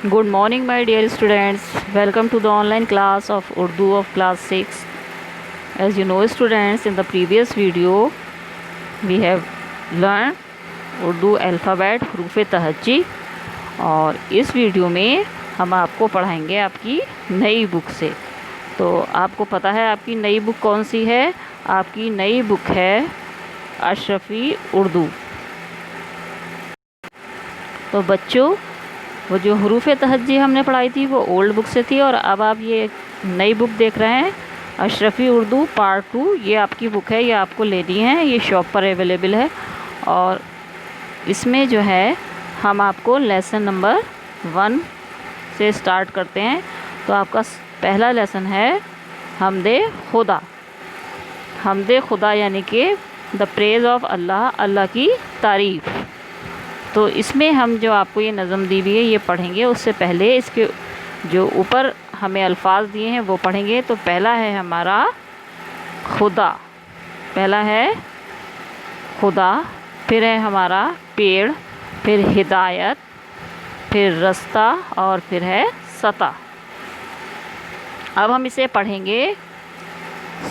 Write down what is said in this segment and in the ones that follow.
Good morning, my dear students. Welcome to the online class of Urdu of class 6. As you know, students, in the previous video, we have learned Urdu alphabet हरूफ तहज्जी और इस video में हम आपको पढ़ाएंगे आपकी नई book से। तो आपको पता है आपकी नई बुक कौन सी है? आपकी नई बुक है अशरफ़ी उर्दू। तो बच्चों, वो जो हरूफ तहज्जी हमने पढ़ाई थी वो ओल्ड बुक से थी और अब आप ये नई बुक देख रहे हैं अशरफ़ी उर्दू पार्ट 2। ये आपकी बुक है, ये आपको लेनी है, ये शॉप पर अवेलेबल है। और इसमें जो है हम आपको लेसन नंबर 1 से स्टार्ट करते हैं। तो आपका पहला लेसन है हमदे खुदा। हमदे खुदा यानी कि द प्रेज़ ऑफ अल्लाह, अल्लाह की तारीफ़। तो इसमें हम जो आपको ये नज़म दी हुई है ये पढ़ेंगे। उससे पहले इसके जो ऊपर हमें अल्फाज दिए हैं वो पढ़ेंगे। तो पहला है हमारा खुदा, पहला है खुदा, फिर है हमारा पेड़, फिर हिदायत, फिर रास्ता और फिर है सता। अब हम इसे पढ़ेंगे।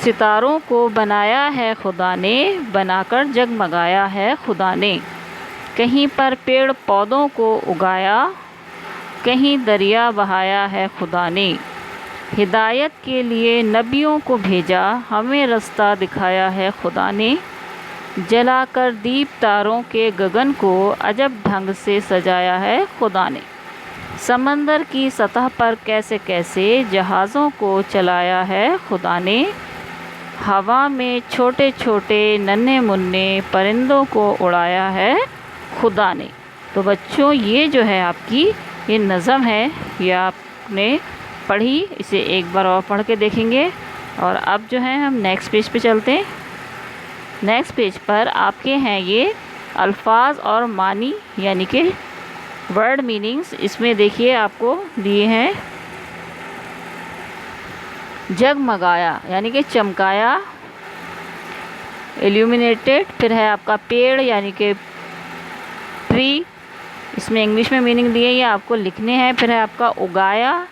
सितारों को बनाया है खुदा ने, बनाकर जगमगाया है खुदा ने। कहीं पर पेड़ पौधों को उगाया, कहीं दरिया बहाया है खुदा ने। हिदायत के लिए नबियों को भेजा, हमें रास्ता दिखाया है खुदा ने। जलाकर दीप तारों के गगन को अजब ढंग से सजाया है खुदा ने। समंदर की सतह पर कैसे कैसे जहाज़ों को चलाया है खुदा ने। हवा में छोटे छोटे नन्हे मुन्ने परिंदों को उड़ाया है खुदा ने। तो बच्चों, ये जो है आपकी ये नज़म है, ये आपने पढ़ी, इसे एक बार और पढ़ के देखेंगे। और अब जो है हम नेक्स्ट पेज पे चलते हैं। नेक्स्ट पेज पर आपके हैं ये अल्फाज और मानी यानी कि वर्ड मीनिंग्स। इसमें देखिए आपको दिए हैं जगमगाया यानी कि चमकाया, इल्यूमिनेटेड, फिर है आपका पेड़ यानी कि ट्री, इसमें इंग्लिश में मीनिंग दिए ये आपको लिखने हैं। फिर है आपका उगाया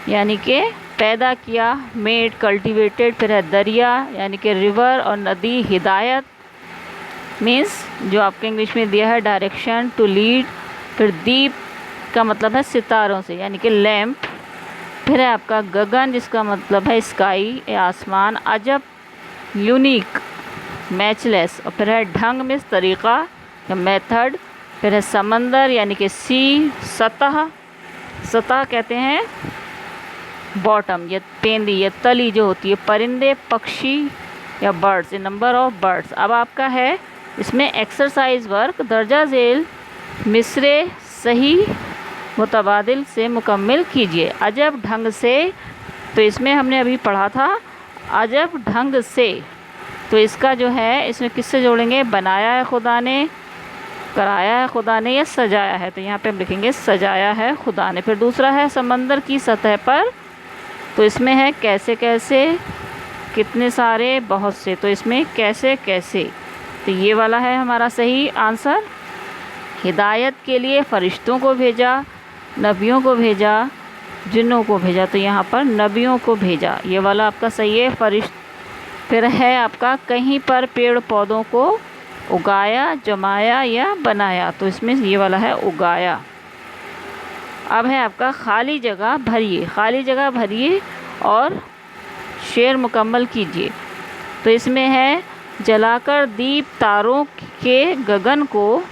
यानी कि पैदा किया, मेड, कल्टीवेटेड, फिर है दरिया यानी कि रिवर और नदी। हिदायत मीन्स जो आपके इंग्लिश में दिया है डायरेक्शन, टू लीड। फिर दीप का मतलब है सितारों से यानी कि लैम्प। फिर है आपका गगन जिसका मतलब है स्काई या आसमान। अजब यूनिक, मैचलेस। और फिर है ढंग मीन्स तरीक़ा या मेथड। फिर है समंदर यानी कि सी। सतह, सतह कहते हैं बॉटम या पेंदी या तली जो होती है। परिंदे, पक्षी या birds, A number of birds. अब आपका है इसमें एक्सरसाइज वर्क, दर्जा झेल मिसरे सही मुतबादिल से मुकम्मिल कीजिए। अजब ढंग से, तो इसमें हमने अभी पढ़ा था अजब ढंग से। तो इसका जो है इसमें किससे जोड़ेंगे? बनाया है खुदा ने, कराया है खुदा ने या सजाया है। तो यहाँ पे हम लिखेंगे सजाया है खुदा ने। फिर दूसरा है समंदर की सतह पर, तो इसमें है कैसे कैसे, कितने सारे, बहुत से। तो इसमें कैसे कैसे, तो ये वाला है हमारा सही आंसर। हिदायत के लिए फ़रिश्तों को भेजा, नबियों को भेजा, जिन्नों को भेजा। तो यहाँ पर नबियों को भेजा, ये वाला आपका सही है। फिर है आपका कहीं पर पेड़ पौधों को उगाया, जमाया या बनाया। तो इसमें ये वाला है उगाया। अब है आपका खाली जगह भरिए, खाली जगह भरिए और शेर मुकम्मल कीजिए। तो इसमें है जलाकर दीप तारों के गगन को,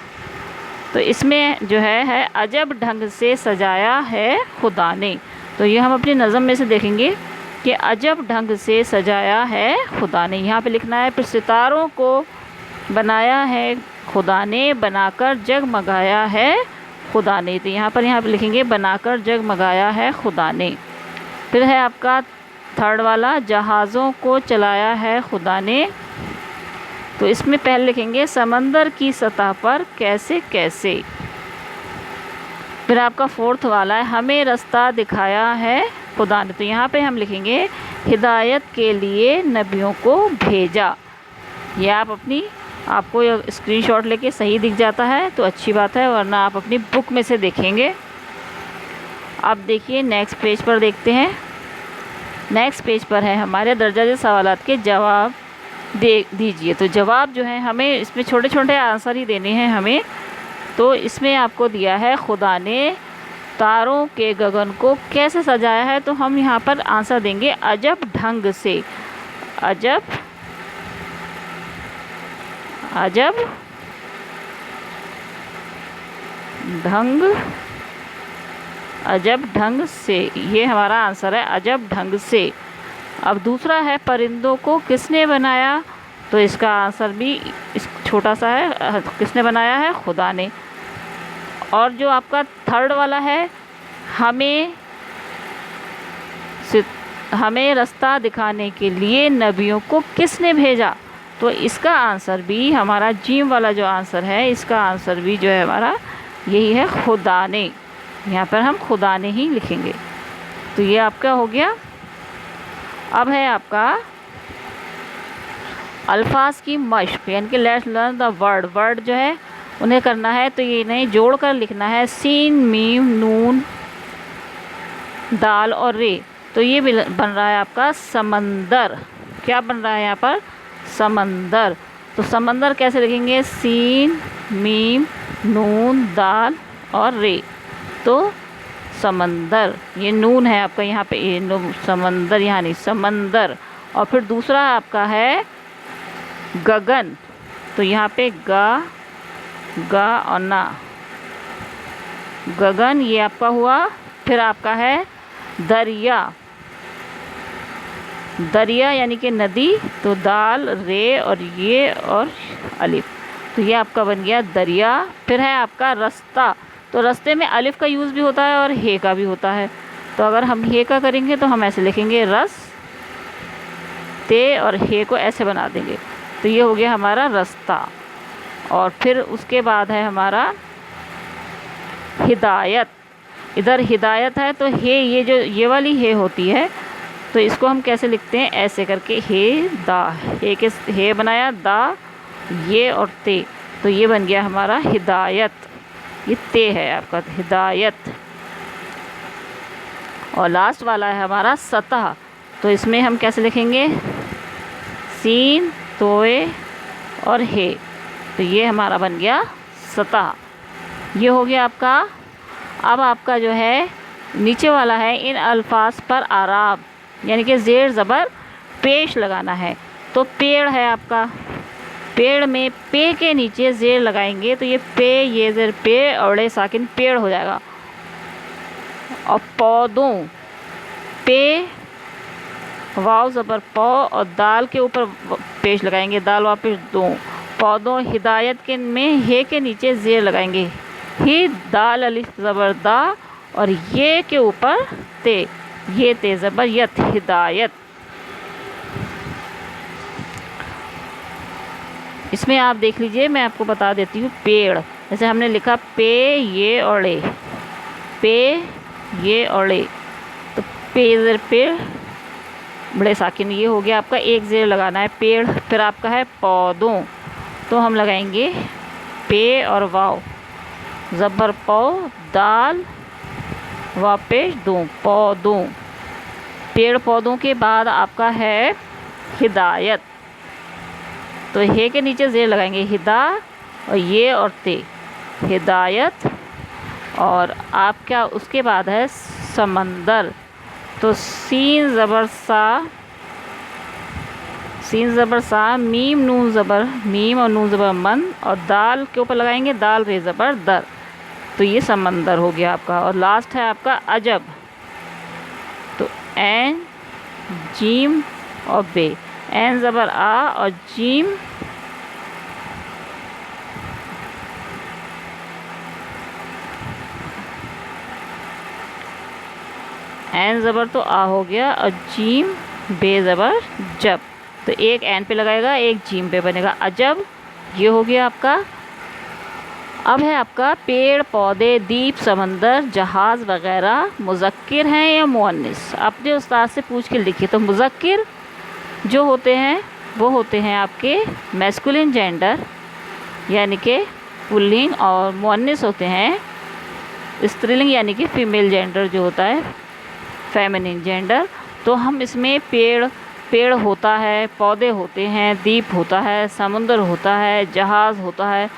तो इसमें जो है अजब ढंग से सजाया है खुदा ने। तो ये हम अपनी नज़म में से देखेंगे कि अजब ढंग से सजाया है खुदा ने, यहाँ पे लिखना है। फिर सितारों को बनाया है खुदा ने, बनाकर जगमगाया है खुदा ने। तो यहाँ पर लिखेंगे बनाकर जगमगाया है खुदा ने। फिर है आपका थर्ड वाला जहाज़ों को चलाया है खुदा ने। तो इसमें पहले लिखेंगे समंदर की सतह पर कैसे कैसे। फिर आपका फोर्थ वाला है हमें रास्ता दिखाया है खुदा ने। तो यहाँ पे हम लिखेंगे हिदायत के लिए नबियों को भेजा। ये आपको स्क्रीनशॉट लेके सही दिख जाता है तो अच्छी बात है, वरना आप अपनी बुक में से देखेंगे। अब देखिए नेक्स्ट पेज पर देखते हैं। नेक्स्ट पेज पर है हमारे दर्जा सवालात के जवाब दे दीजिए। तो जवाब जो है हमें इसमें छोटे छोटे आंसर ही देने हैं हमें। तो इसमें आपको दिया है खुदा ने तारों के गगन को कैसे सजाया है, तो हम यहाँ पर आंसर देंगे अजब ढंग से। अजब अजब ढंग अजब ढंग से, ये हमारा आंसर है अजब ढंग से। अब दूसरा है परिंदों को किसने बनाया, तो इसका आंसर भी इस छोटा सा है, किसने बनाया है, खुदा ने। और जो आपका थर्ड वाला है हमें रास्ता दिखाने के लिए नबियों को किसने भेजा, तो इसका आंसर भी हमारा जीम वाला जो आंसर है, इसका आंसर भी जो है हमारा यही है, खुदा ने। यहाँ पर हम खुदा ने ही लिखेंगे। तो ये आपका हो गया। अब है आपका अल्फाज की मश्क, यानी कि लेट्स लर्न द वर्ड जो है उन्हें करना है। तो ये नहीं जोड़ कर लिखना है, सीन मीम नून दाल और रे। तो ये बन रहा है आपका समंदर। क्या बन रहा है यहाँ पर, समंदर। तो समंदर कैसे लिखेंगे, सीन मीम नून दाल और रे। तो समंदर, ये नून है आपका यहाँ पे, ये समंदर यहाँ नहीं, समंदर। और फिर दूसरा आपका है गगन। तो यहाँ पे गा और ना, गगन ये आपका हुआ। फिर आपका है दरिया यानी कि नदी। तो दाल रे और ये और अलिफ, तो ये आपका बन गया दरिया। फिर है आपका रास्ता। तो रास्ते में अलिफ का यूज़ भी होता है और हे का भी होता है। तो अगर हम हे का करेंगे तो हम ऐसे लिखेंगे ते और हे को ऐसे बना देंगे। तो ये हो गया हमारा रास्ता। और फिर उसके बाद है हमारा हिदायत। इधर हिदायत है तो हे, ये जो ये वाली हे होती है, तो इसको हम कैसे लिखते हैं, ऐसे करके हे बनाया दा ये और ते। तो ये बन गया हमारा हिदायत। ये ते है आपका हिदायत। और लास्ट वाला है हमारा सतह। तो इसमें हम कैसे लिखेंगे, सीन तोए और हे। तो ये हमारा बन गया सतह। ये हो गया आपका। अब आपका जो है नीचे वाला है, इन अल्फाज पर आराब यानी कि ज़ेर ज़बर पेश लगाना है। तो पेड़ है आपका, पेड़ में पे के नीचे ज़ेर लगाएंगे तो ये पे, ये ज़ेर पे औड़े साकिन पेड़ हो जाएगा। और पौधों पे वाव ज़बर पौ और दाल के ऊपर पेश लगाएंगे, दाल वापस दो। पौधों हिदायत के में हे के नीचे ज़ेर लगाएंगे, ही दाल अलिफ ज़बर दा और ये के ऊपर ते, ये ते ज़बर यत, हिदायत। इसमें आप देख लीजिए, मैं आपको बता देती हूँ। पेड़ जैसे हमने लिखा पे ये औड़े, पे ये औड़े, तो पे ज़ेर पे बड़े साकिन, ये हो गया आपका, एक ज़ेर लगाना है पेड़। फिर आपका है पौधों। तो हम लगाएंगे पे और वाव ज़बर पौ दाल वापस दो, पौधों। पेड़ पौधों के बाद आपका है हिदायत। तो हे के नीचे ज़ेर लगाएंगे, हिदा और ये और ते, हिदायत। और आपका उसके बाद है समंदर। तो सीन ज़बर सा मीम नून ज़बर मीम और नून ज़बर मन और दाल के ऊपर लगाएंगे दाल रे ज़बर दर। तो ये समंदर हो गया आपका। और लास्ट है आपका अजब। तो एन जीम और बे, एन ज़बर आ और जीम एन ज़बर तो आ हो गया और जीम बे ज़बर जब। तो एक एन पे लगाएगा, एक जीम पे बनेगा अजब। ये हो गया आपका। अब है आपका पेड़ पौधे दीप समंदर जहाज़ वगैरह मुज़क्किर हैं या मुअन्निस। अपने उस्ताद से पूछ के लिखिए। तो मुज़क्किर जो होते हैं वो होते हैं आपके मैस्कुलिन जेंडर यानी कि पुल्लिंग, और मुअन्निस होते हैं स्त्रीलिंग यानी कि फीमेल जेंडर जो होता है, फेमिनिन जेंडर। तो हम इसमें पेड़ होता है, पौधे होते हैं, द्वीप होता है, समुद्र होता है, जहाज़ होता है,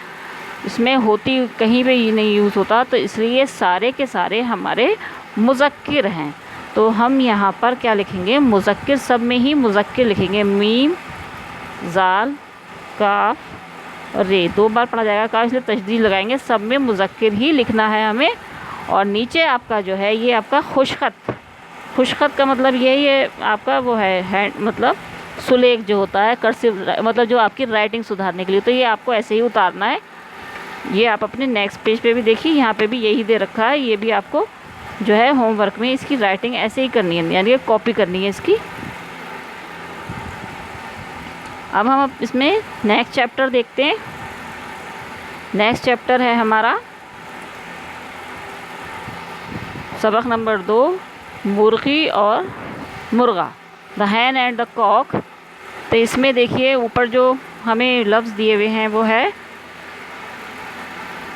इसमें होती कहीं पे ही नहीं यूज़ होता, तो इसलिए सारे के सारे हमारे मुज़क्किर हैं। तो हम यहाँ पर क्या लिखेंगे, मुज़क्किर, सब में ही मुज़क्किर लिखेंगे। मीम, ज़ाल, काफ और रे 2 बार पढ़ा जाएगा काफ, इसलिए तशदीद लगाएंगे, सब में मुज़क्किर ही लिखना है हमें। और नीचे आपका जो है ये आपका खुशखत का मतलब ये आपका वो है हैंड, मतलब सुलेख जो होता है, कर्सिव, मतलब जो आपकी राइटिंग सुधारने के लिए, तो ये आपको ऐसे ही उतारना है। ये आप अपने नेक्स्ट पेज पे भी देखिए, यहाँ पे भी यही दे रखा है, ये भी आपको जो है होमवर्क में इसकी राइटिंग ऐसे ही करनी है, यानी कॉपी करनी है इसकी। अब हम इसमें नेक्स्ट चैप्टर देखते हैं। नेक्स्ट चैप्टर है हमारा सबक नंबर 2, मुर्गी और मुर्गा, the hen and the cock. तो इसमें देखिए ऊपर जो हमें लफ्ज़ दिए हुए हैं वो है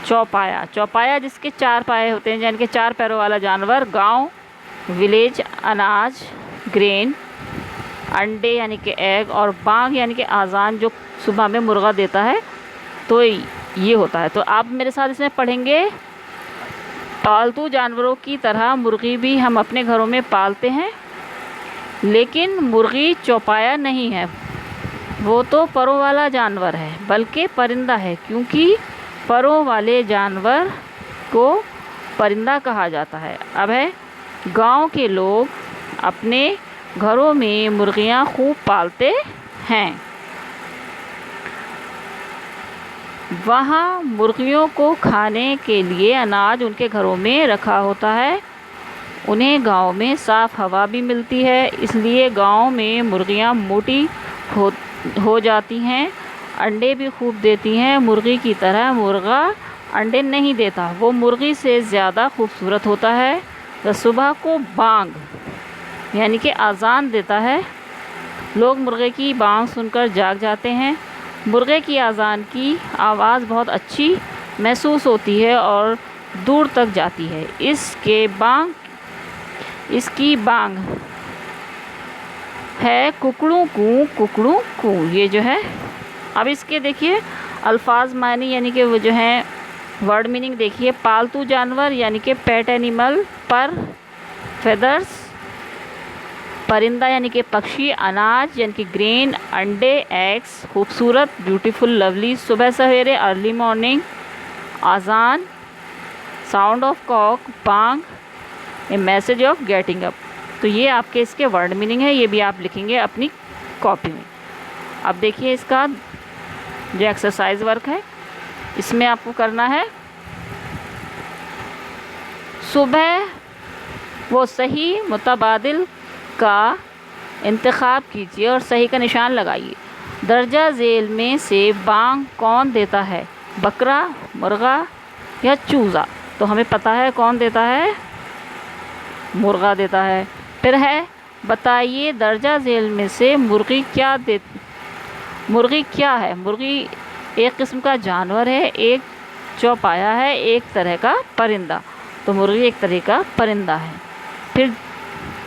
चौपाया। चौपाया जिसके 4 पाए होते हैं, यानी कि 4 पैरों वाला जानवर। गांव, विलेज, अनाज, ग्रेन, अंडे यानी कि एग, और बांग यानी कि आज़ान जो सुबह में मुर्गा देता है, तो ये होता है। तो आप मेरे साथ इसमें पढ़ेंगे, पालतू जानवरों की तरह मुर्गी भी हम अपने घरों में पालते हैं, लेकिन मुर्गी चौपाया नहीं है, वो तो परों वाला जानवर है, बल्कि परिंदा है, क्योंकि परों वाले जानवर को परिंदा कहा जाता है। अब है, गांव के लोग अपने घरों में मुर्गियां खूब पालते हैं। वहाँ मुर्गियों को खाने के लिए अनाज उनके घरों में रखा होता है। उन्हें गांव में साफ़ हवा भी मिलती है, इसलिए गांव में मुर्गियां मोटी हो जाती हैं। अंडे भी खूब देती हैं। मुर्गी की तरह मुर्गा अंडे नहीं देता, वो मुर्गी से ज़्यादा खूबसूरत होता है। वह सुबह को बांग यानी कि आज़ान देता है। लोग मुर्गे की बांग सुनकर जाग जाते हैं। मुर्गे की आज़ान की आवाज़ बहुत अच्छी महसूस होती है और दूर तक जाती है। इसकी बांग है कुकड़ू कू, ये जो है। अब इसके देखिए अल्फाज मानी, यानी कि वो जो है वर्ड मीनिंग देखिए। पालतू जानवर यानी कि पेट एनिमल, पर, फेदर्स, परिंदा यानी कि पक्षी, अनाज यानी कि ग्रेन, अंडे, एग्स, खूबसूरत, ब्यूटीफुल, लवली, सुबह सवेरे, अर्ली मॉर्निंग, आज़ान, साउंड ऑफ कॉक, बांग, a message of getting up. तो ये आपके इसके वर्ड मीनिंग है, ये भी आप लिखेंगे अपनी कॉपी में। अब देखिए इसका जो एक्सरसाइज वर्क है, इसमें आपको करना है, सुबह वो सही मुतबादिल का इंतखाब कीजिए और सही का निशान लगाइए। दर्जा झेल में से बांग कौन देता है, बकरा, मुर्गा या चूज़ा? तो हमें पता है कौन देता है, मुर्गा देता है। फिर है, बताइए दर्जा झेल में से मुर्गी क्या है? मुर्गी एक किस्म का जानवर है, एक चौपाया है, एक तरह का परिंदा। तो मुर्गी एक तरह का परिंदा है। फिर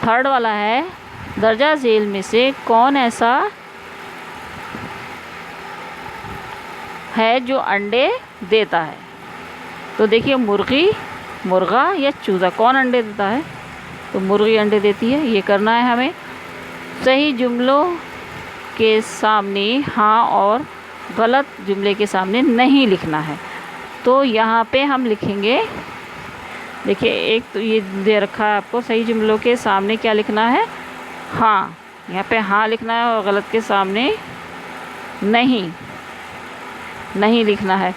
थर्ड वाला है, दर्जा झेल में से कौन ऐसा है जो अंडे देता है? तो देखिए मुर्गी, मुर्गा या चूज़ा, कौन अंडे देता है? तो मुर्गी अंडे देती है। ये करना है हमें। सही जुमलों के सामने हाँ और गलत जुमले के सामने नहीं लिखना है। तो यहाँ पे हम लिखेंगे, देखिए एक तो ये दे रखा है आपको, सही जुमलों के सामने क्या लिखना है, हाँ, यहाँ पे हाँ लिखना है और गलत के सामने नहीं लिखना है।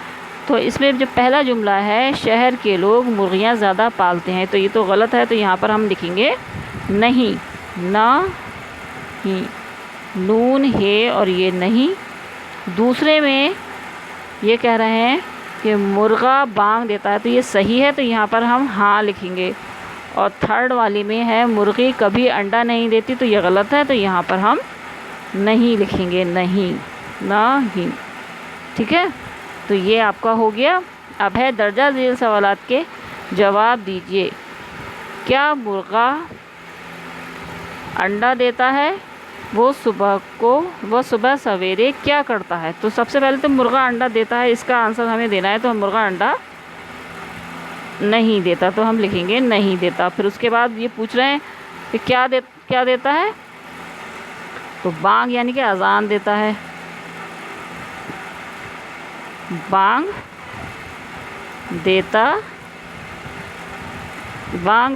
तो इसमें जो पहला जुमला है, शहर के लोग मुर्गियाँ ज़्यादा पालते हैं, तो ये तो गलत है, तो यहाँ पर हम लिखेंगे नहीं, ना ही, नून है और ये नहीं। दूसरे में ये कह रहे हैं कि मुर्गा बांग देता है, तो ये सही है, तो यहाँ पर हम हाँ लिखेंगे। और थर्ड वाली में है मुर्गी कभी अंडा नहीं देती, तो ये गलत है, तो यहाँ पर हम नहीं लिखेंगे, नहीं, ना ही। ठीक है, तो ये आपका हो गया। अब है दर्जा झेल सवालात के जवाब दीजिए, क्या मुर्गा अंडा देता है? वो सुबह सवेरे क्या करता है? तो सबसे पहले तो मुर्गा अंडा देता है, इसका आंसर हमें देना है। तो मुर्गा अंडा नहीं देता, तो हम लिखेंगे नहीं देता। फिर उसके बाद ये पूछ रहे हैं कि क्या देता है? तो बांग यानी कि अजान देता है। बांग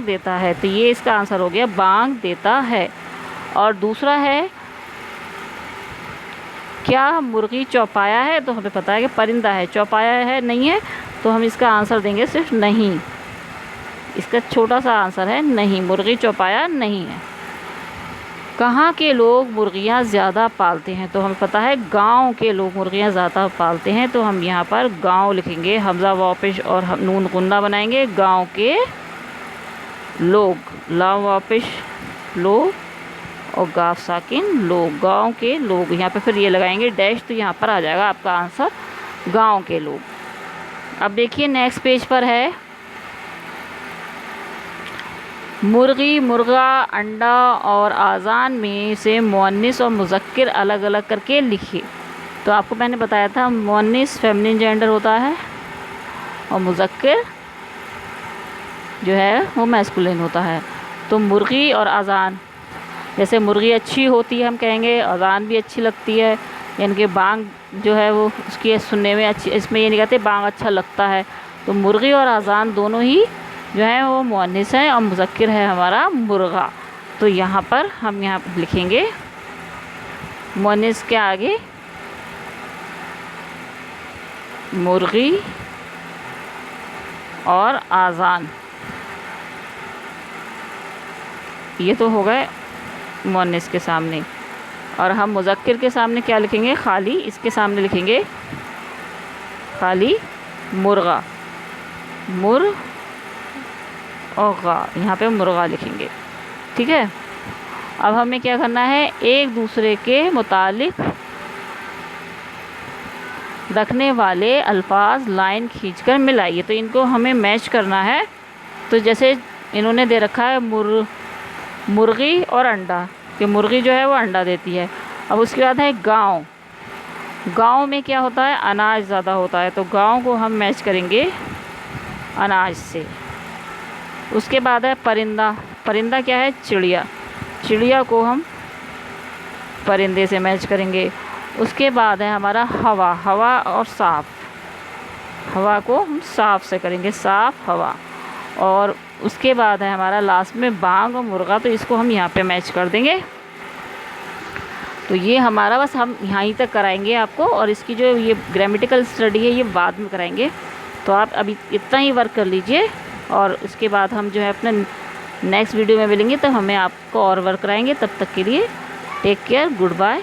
देता है, तो ये इसका आंसर हो गया, बांग देता है। और दूसरा है, क्या मुर्गी चौपाया है? तो हमें पता है कि परिंदा है, चौपाया है नहीं है, तो हम इसका आंसर देंगे सिर्फ नहीं। इसका छोटा सा आंसर है नहीं, मुर्गी चौपाया नहीं है। कहाँ के लोग मुर्गियाँ ज़्यादा पालते हैं? तो हमें पता है गांव के लोग मुर्गियाँ ज़्यादा पालते हैं, तो हम यहाँ पर गांव लिखेंगे, हमज़ा वापिश और हम नून गुन्ना बनाएंगे। गांव के लोग, लाम वापिश लोग और गाफ साकिन लोग, गांव के लोग। यहाँ पे फिर ये लगाएंगे डैश, तो यहाँ पर आ जाएगा आपका आंसर गांव के लोग। अब देखिए नेक्स्ट पेज पर है, मुर्गी, मुर्गा, अंडा और आज़ान में से मुअन्निस और मुज़क्किर अलग अलग करके लिखिए। तो आपको मैंने बताया था मुअन्निस फेमिनिन जेंडर होता है और मुज़क्किर जो है वो मैस्कुलिन होता है। तो मुर्गी और आज़ान, जैसे मुर्गी अच्छी होती है हम कहेंगे, अज़ान भी अच्छी लगती है, यानी कि बांग जो है वो उसकी सुनने में अच्छी, इसमें ये नहीं कहते बांग अच्छा लगता है। तो मुर्गी और अज़ान दोनों ही जो है वो मुअन्निस है और मुज़क्किर है हमारा मुर्गा। तो यहाँ पर हम यहाँ लिखेंगे मुअन्निस के आगे मुर्गी और आज़ान, ये तो हो गए मुअन्निस के सामने। और हम मुज़क्किर के सामने क्या लिखेंगे? खाली, इसके सामने लिखेंगे खाली मुर्गा, मुर्गा, यहाँ पे मुर्गा लिखेंगे। ठीक है, अब हमें क्या करना है, एक दूसरे के मुतालिक रखने वाले अल्फाज लाइन खींचकर मिलाइए। तो इनको हमें मैच करना है। तो जैसे इन्होंने दे रखा है मुर्गी और अंडा, कि मुर्गी जो है वो अंडा देती है। अब उसके बाद है गांव, गांव में क्या होता है? अनाज ज़्यादा होता है, तो गांव को हम मैच करेंगे अनाज से। उसके बाद है परिंदा, परिंदा क्या है? चिड़िया, चिड़िया को हम परिंदे से मैच करेंगे। उसके बाद है हमारा हवा, हवा और साफ़, हवा को हम साफ़ से करेंगे, साफ़ हवा। और उसके बाद है हमारा लास्ट में बांग और मुर्गा, तो इसको हम यहाँ पे मैच कर देंगे। तो ये हमारा बस हम यहाँ ही तक कराएंगे आपको, और इसकी जो ये ग्रामेटिकल स्टडी है ये बाद में कराएंगे। तो आप अभी इतना ही वर्क कर लीजिए, और उसके बाद हम जो है अपने नेक्स्ट वीडियो में मिलेंगे, तो हमें आपको और वर्क कराएंगे। तब तक के लिए टेक केयर, गुड बाय।